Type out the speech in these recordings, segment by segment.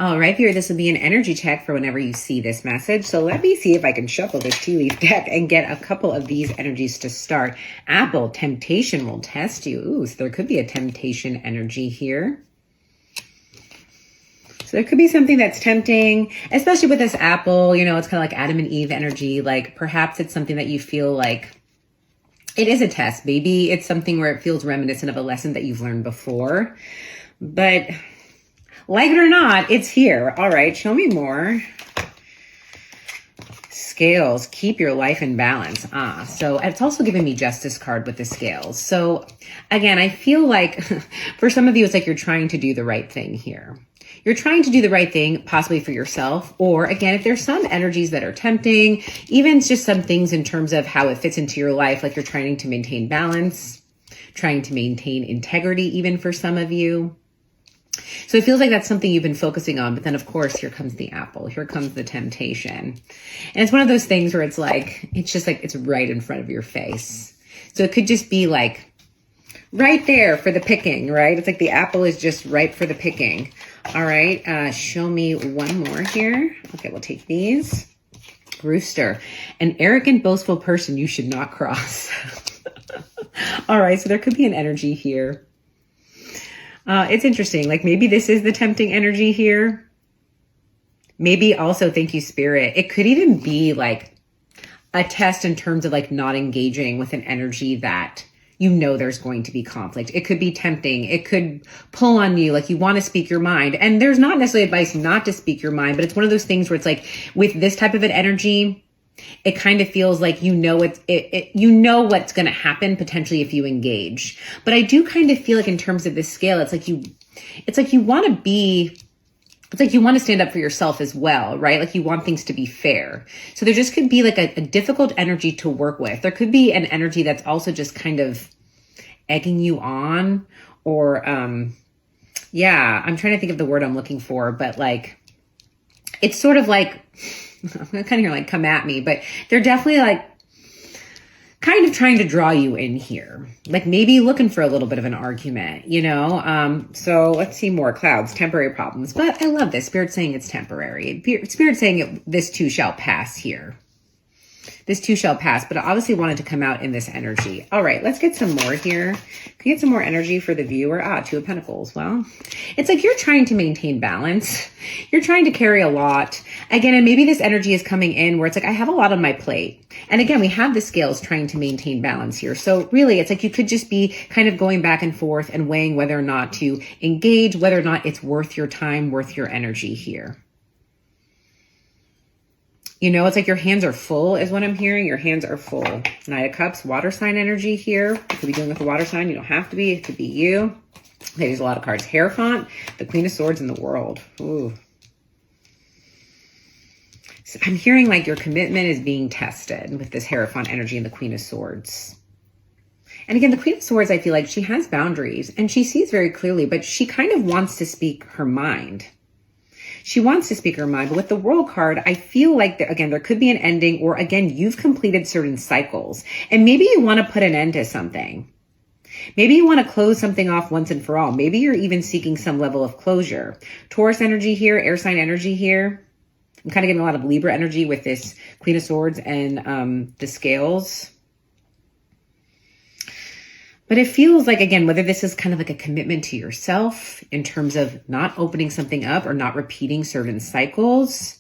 All right, here, this will be an energy check for whenever you see this message. So let me see if I can shuffle this tea leaf deck and get a couple of these energies to start. Apple, temptation will test you. Ooh, so there could be a temptation energy here. So there could be something that's tempting, especially with this apple, you know, it's kind of like Adam and Eve energy. Like perhaps it's something that you feel like it is a test. Maybe it's something where it feels reminiscent of a lesson that you've learned before, but like it or not, it's here. All right, show me more. Scales, keep your life in balance. So it's also giving me Justice card with the scales. So again, I feel like for some of you, it's like you're trying to do the right thing here. You're trying to do the right thing, possibly for yourself, or again, if there's some energies that are tempting, even just some things in terms of how it fits into your life, like you're trying to maintain balance, trying to maintain integrity, even for some of you. So it feels like that's something you've been focusing on. But then, of course, here comes the apple. Here comes the temptation. And it's one of those things where it's like, it's just like it's right in front of your face. So it could just be like right there for the picking, right? It's like the apple is just ripe for the picking. All right. Show me one more here. Okay, we'll take these. Rooster, an arrogant, boastful person you should not cross. All right. So there could be an energy here. It's interesting. Like maybe this is the tempting energy here. Maybe also, thank you, Spirit. It could even be like a test in terms of like not engaging with an energy that you know there's going to be conflict. It could be tempting. It could pull on you like you want to speak your mind. And there's not necessarily advice not to speak your mind, but it's one of those things where it's like with this type of an energy, it kind of feels like you know you know what's going to happen potentially if you engage. But I do kind of feel like in terms of this scale, it's like you want to stand up for yourself as well, right? Like you want things to be fair. So there just could be like a difficult energy to work with. There could be an energy that's also just kind of egging you on, or I'm trying to think of the word I'm looking for, but like it's sort of like I'm kind of hear like come at me, but they're definitely like kind of trying to draw you in here, like maybe looking for a little bit of an argument, you know? So let's see more. Clouds, temporary problems, but I love this. Spirit saying it's temporary. Spirit saying this too shall pass here. This too shall pass, but I obviously wanted to come out in this energy. All right, let's get some more here. Can we get some more energy for the viewer? Two of Pentacles. Well, it's like you're trying to maintain balance. You're trying to carry a lot. Again, and maybe this energy is coming in where it's like, I have a lot on my plate. And again, we have the scales trying to maintain balance here. So really, it's like you could just be kind of going back and forth and weighing whether or not to engage, whether or not it's worth your time, worth your energy here. You know, it's like your hands are full is what I'm hearing. Your hands are full. Knight of Cups, water sign energy here. You could be dealing with a water sign. You don't have to be. It could be you. Okay, there's a lot of cards. Hierophant, the Queen of Swords in the World. Ooh. So I'm hearing like your commitment is being tested with this Hierophant energy and the Queen of Swords. And again, the Queen of Swords, I feel like she has boundaries and she sees very clearly, but she kind of wants to speak her mind. She wants to speak her mind, but with the World card, I feel like, again, there could be an ending, or again, you've completed certain cycles and maybe you want to put an end to something. Maybe you want to close something off once and for all. Maybe you're even seeking some level of closure. Taurus energy here, air sign energy here. I'm kind of getting a lot of Libra energy with this Queen of Swords and the scales. But it feels like, again, whether this is kind of like a commitment to yourself in terms of not opening something up or not repeating certain cycles,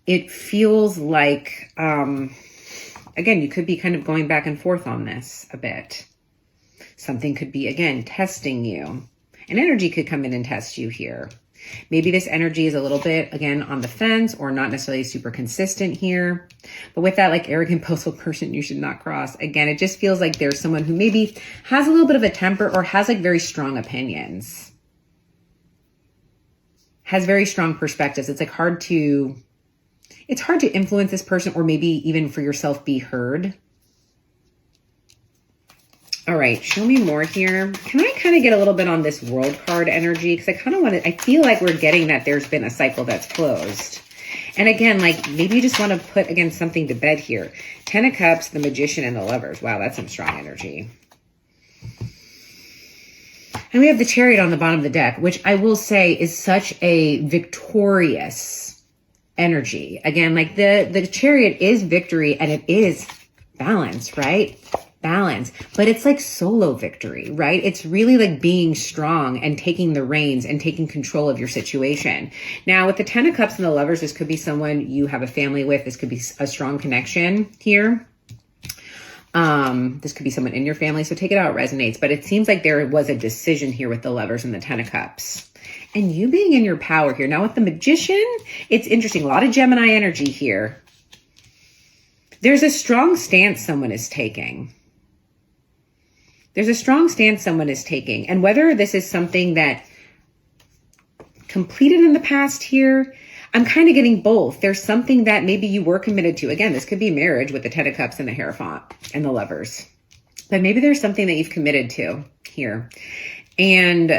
it feels like, again, you could be kind of going back and forth on this a bit. Something could be, again, testing you. An energy could come in and test you here. Maybe this energy is a little bit, again, on the fence or not necessarily super consistent here. But with that, like arrogant, boastful person you should not cross. Again, it just feels like there's someone who maybe has a little bit of a temper or has like very strong opinions. Has very strong perspectives. It's like hard to influence this person or maybe even for yourself be heard. All right, show me more here. Can I kind of get a little bit on this World card energy? Because I kind of want to, I feel like we're getting that there's been a cycle that's closed. And again, like maybe you just want to put, again, something to bed here. Ten of Cups, the Magician, and the Lovers. Wow, that's some strong energy. And we have the Chariot on the bottom of the deck, which I will say is such a victorious energy. Again, like the Chariot is victory and it is balance, right? Balance, but it's like solo victory, right? It's really like being strong and taking the reins and taking control of your situation. Now with the 10 of Cups and the Lovers, this could be someone you have a family with. This could be a strong connection here. This could be someone in your family. So take it how it resonates, but it seems like there was a decision here with the Lovers and the 10 of Cups and you being in your power here. Now with the Magician, it's interesting. A lot of Gemini energy here. There's a strong stance someone is taking. There's a strong stance someone is taking. And whether this is something that completed in the past here, I'm kind of getting both. There's something that maybe you were committed to. Again, this could be marriage with the 10 of Cups and the Hierophant and the Lovers. But maybe there's something that you've committed to here. And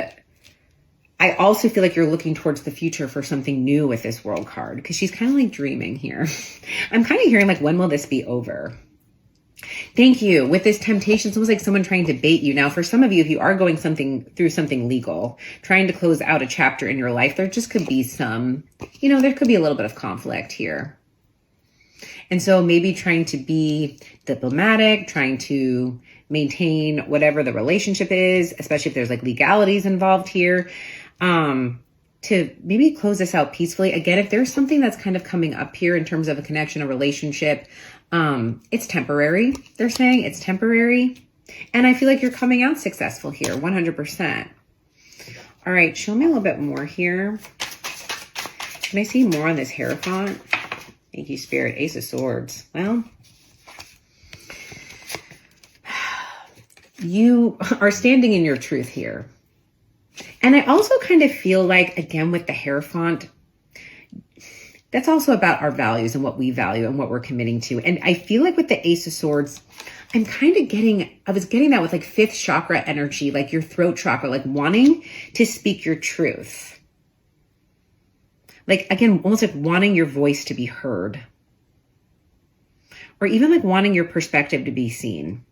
I also feel like you're looking towards the future for something new with this World card because she's kind of like dreaming here. I'm kind of hearing like, when will this be over? Thank you. With this temptation, it's almost like someone trying to bait you. Now, for some of you, if you are going through something legal, trying to close out a chapter in your life, there just could be some, there could be a little bit of conflict here. And so maybe trying to be diplomatic, trying to maintain whatever the relationship is, especially if there's like legalities involved here, to maybe close this out peacefully. Again, if there's something that's kind of coming up here in terms of a connection, a relationship, it's temporary. They're saying it's temporary. And I feel like you're coming out successful here, 100%. All right, show me a little bit more here. Can I see more on this Hierophant? Thank you, Spirit. Ace of Swords. Well, you are standing in your truth here. And I also kind of feel like, again, with the Hierophant, that's also about our values and what we value and what we're committing to. And I feel like with the Ace of Swords, I was getting that with like 5th chakra energy, like your throat chakra, like wanting to speak your truth. Like, again, almost like wanting your voice to be heard. Or even like wanting your perspective to be seen.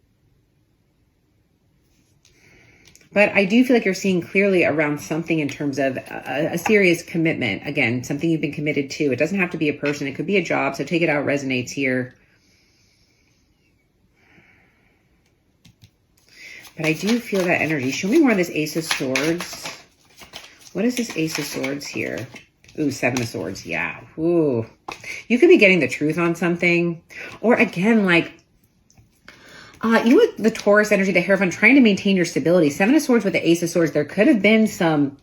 But I do feel like you're seeing clearly around something in terms of a serious commitment. Again, something you've been committed to. It doesn't have to be a person. It could be a job. So take it out resonates here. But I do feel that energy. Show me more of this Ace of Swords. What is this Ace of Swords here? Ooh, 7 of Swords. Yeah. Ooh. You could be getting the truth on something. Or again, like, you with the Taurus energy, the Hierophant, trying to maintain your stability. 7 of Swords with the Ace of Swords, there could have been some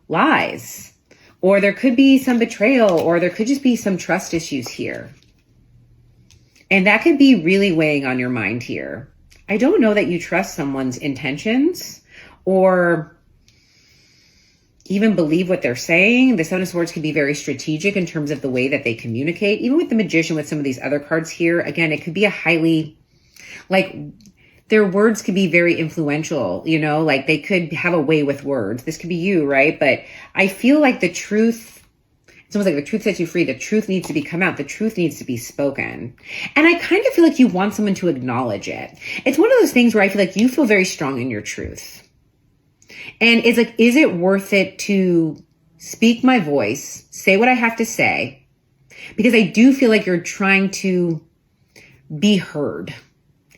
lies, or there could be some betrayal, or there could just be some trust issues here. And that could be really weighing on your mind here. I don't know that you trust someone's intentions or even believe what they're saying. The 7 of Swords can be very strategic in terms of the way that they communicate. Even with the Magician, with some of these other cards here, again, it could be a highly, like, their words could be very influential, like they could have a way with words. This could be you, right? But I feel like the truth, it's almost like the truth sets you free. The truth needs to be come out. The truth needs to be spoken. And I kind of feel like you want someone to acknowledge it. It's one of those things where I feel like you feel very strong in your truth. And it's like, is it worth it to speak my voice, say what I have to say? Because I do feel like you're trying to be heard.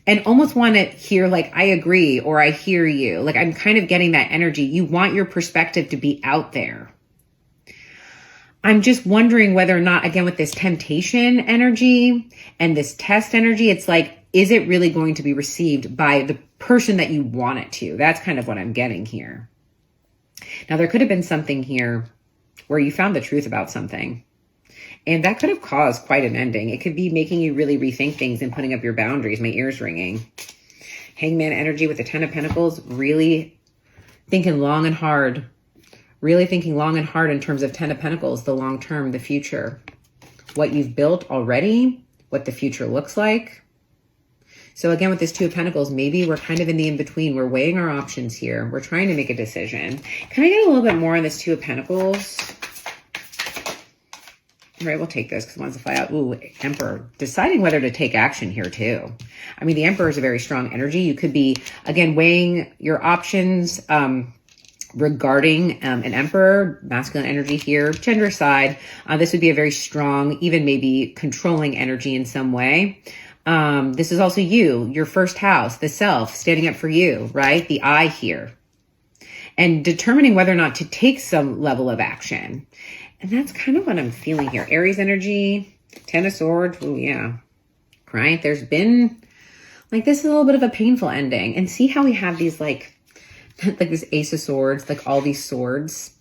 And almost want to hear like, I agree, or I hear you. Like, I'm kind of getting that energy. You want your perspective to be out there. I'm just wondering whether or not, again, with this temptation energy and this test energy, it's like, is it really going to be received by the person that you want it to? That's kind of what I'm getting here. Now, there could have been something here where you found the truth about something. And that could have caused quite an ending. It could be making you really rethink things and putting up your boundaries. My ear's ringing. Hangman energy with the 10 of Pentacles. Really thinking long and hard. Really thinking long and hard in terms of 10 of Pentacles, the long term, the future. What you've built already, what the future looks like. So again, with this 2 of Pentacles, maybe we're kind of in the in-between. We're weighing our options here. We're trying to make a decision. Can I get a little bit more on this 2 of Pentacles? All right, we'll take this because it wants to fly out. Ooh, Emperor. Deciding whether to take action here too. I mean, the Emperor is a very strong energy. You could be, again, weighing your options. regarding an emperor, masculine energy here, gender side. This would be a very strong, even maybe controlling energy in some way. This is also you, your first house, the self, standing up for you, right? The I here. And determining whether or not to take some level of action. And that's kind of what I'm feeling here. Aries energy, Ten of Swords. Oh, yeah. Right? There's been, like, this is a little bit of a painful ending. And see how we have these, like this Ace of Swords, like all these swords.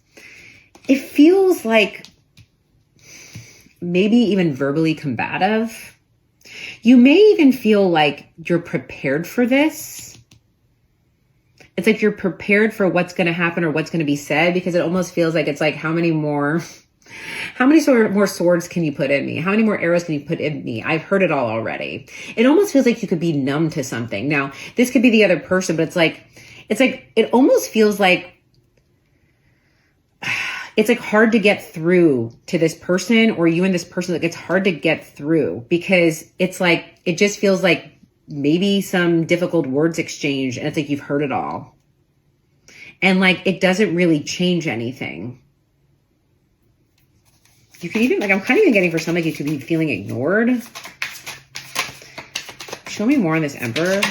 It feels like maybe even verbally combative. You may even feel like you're prepared for this. It's like you're prepared for what's going to happen or what's going to be said, because it almost feels like it's like, how many more swords can you put in me? How many more arrows can you put in me? I've heard it all already. It almost feels like you could be numb to something. Now, this could be the other person, but it's like, it almost feels like it's like hard to get through to this person, or you and this person, like it's hard to get through because it's like, it just feels like maybe some difficult words exchange and it's like you've heard it all. And like, it doesn't really change anything. You could even, like, I'm kind of even getting for some, like you could be feeling ignored. Show me more on this Emperor.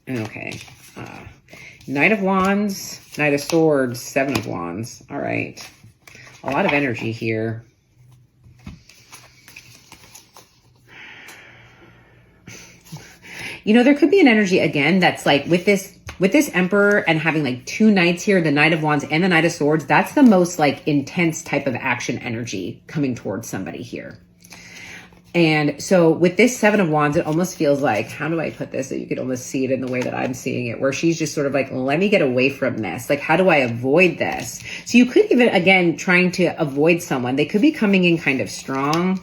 Okay. Knight of Wands, Knight of Swords, Seven of Wands. All right. A lot of energy here. You know, there could be an energy again that's like with this Emperor and having like two knights here, the Knight of Wands and the Knight of Swords, that's the most like intense type of action energy coming towards somebody here. And so with this Seven of Wands, it almost feels like, how do I put this so you could almost see it in the way that I'm seeing it, where she's just sort of like, let me get away from this. Like, how do I avoid this? So you could even, again, trying to avoid someone. They could be coming in kind of strong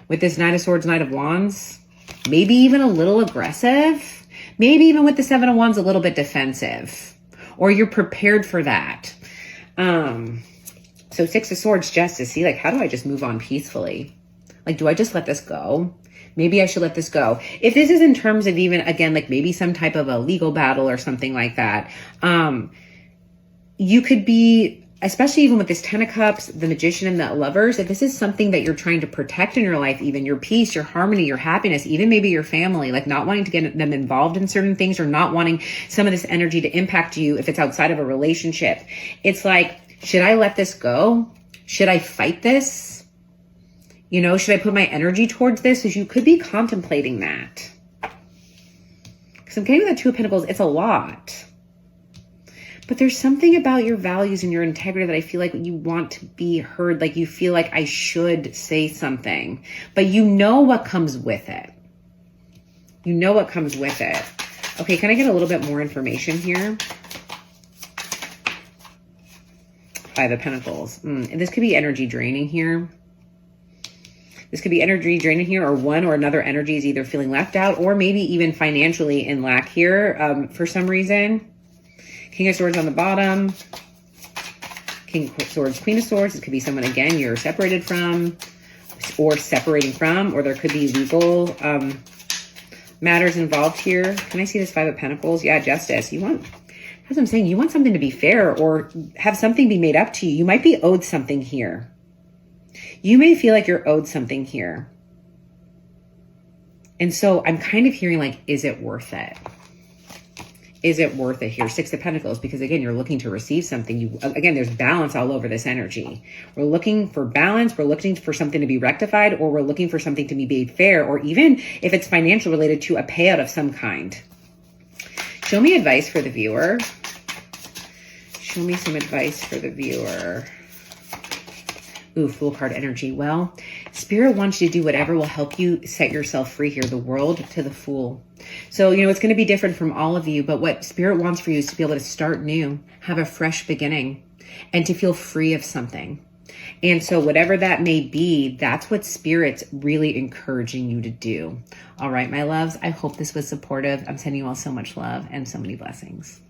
with this Knight of Swords, Knight of Wands, maybe even a little aggressive, maybe even with the Seven of Wands, a little bit defensive, or you're prepared for that. So Six of Swords, Justice. See, like, how do I just move on peacefully? Like, do I just let this go? Maybe I should let this go. If this is in terms of even, again, like maybe some type of a legal battle or something like that, you could be, especially even with this Ten of Cups, the Magician and the Lovers, if this is something that you're trying to protect in your life, even your peace, your harmony, your happiness, even maybe your family, like not wanting to get them involved in certain things or not wanting some of this energy to impact you if it's outside of a relationship. It's like, should I let this go? Should I fight this? You know, should I put my energy towards this? Because you could be contemplating that. Because I'm getting with the Two of Pentacles, it's a lot. But there's something about your values and your integrity that I feel like you want to be heard. Like you feel like I should say something. But you know what comes with it. You know what comes with it. Okay, can I get a little bit more information here? Five of Pentacles. This could be energy draining here. This could be energy draining here, or one or another energy is either feeling left out or maybe even financially in lack here for some reason. King of Swords on the bottom. King of Swords, Queen of Swords. It could be someone, again, you're separated from or separating from, or there could be legal matters involved here. Can I see this Five of Pentacles? Yeah, Justice. You want, as I'm saying, you want something to be fair or have something be made up to you. You might be owed something here. You may feel like you're owed something here. And so I'm kind of hearing like, is it worth it? Is it worth it here? Six of Pentacles, because again, you're looking to receive something. Again, there's balance all over this energy. We're looking for balance. We're looking for something to be rectified, or we're looking for something to be made fair, or even if it's financial related to a payout of some kind. Show me advice for the viewer. Show me some advice for the viewer. Ooh, Fool card energy. Well, Spirit wants you to do whatever will help you set yourself free here. The World to the Fool. So, you know, it's going to be different from all of you, but what Spirit wants for you is to be able to start new, have a fresh beginning, and to feel free of something. And so whatever that may be, that's what Spirit's really encouraging you to do. All right, my loves, I hope this was supportive. I'm sending you all so much love and so many blessings.